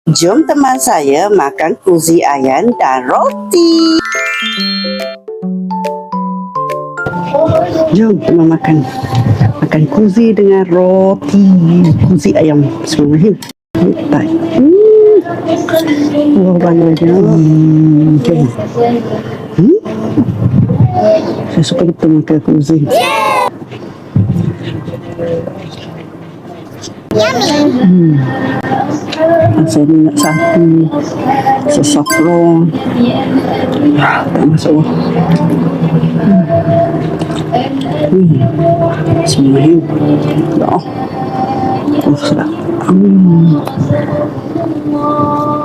Jom teman saya makan kuzi ayam dan roti. Jom teman makan kuzi dengan roti. Kuzi ayam. Bismillahirrahmanirrahim. Wah, banyak aja. Okay. Saya suka betul makan kuzi. Saya minyak sapi, sesafron, tak masuk. Bismillahirrahmanirrahim. Sedap.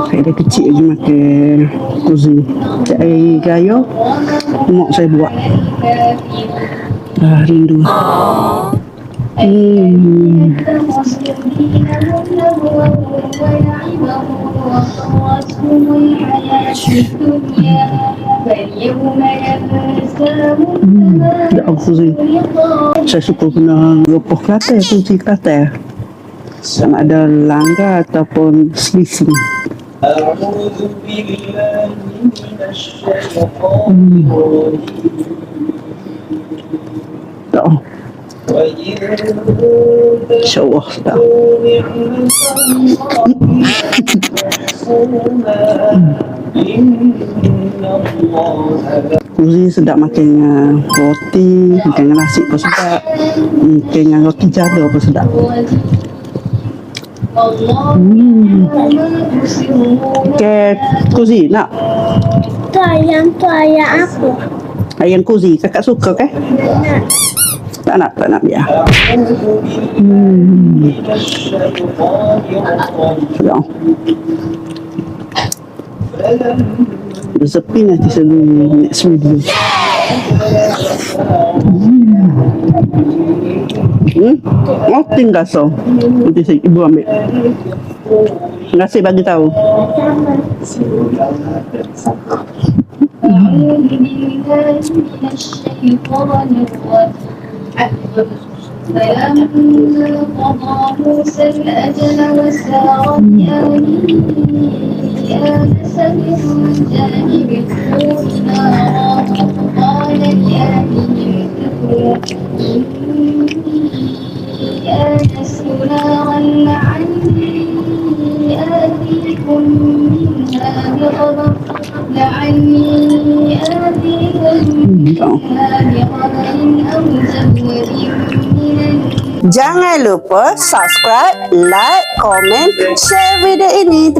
Saya dah kecil lagi makan kuzi. Air gayo, mak saya buat. Rindu. Kuzi. Saya suka guna ropoh Kelantan, kuzi Kelantan. Sama ada langgar ataupun selisih. InsyaAllah sedap. Kuzi sedap makan dengan roti, makan dengan nasi pun sedap, makan dengan roti jada pun sedap. Okay, kuzi nak? Tu ayam apa? Ayam kuzi, kakak suka kan? Nak. Tak nak biar. Sedap. Resepi nanti saya next video. Oh, tinggal so. Nanti saya ibu ambil. Terima kasih bagi tahu. فلما قضى موسى الأجل وسار آنس من جانب الطور نارا قال لأهلهم كفوا إني آنست نارا لعلي آتيكم منها بخبر أو زود Jangan lupa subscribe, like, komen, share video ini.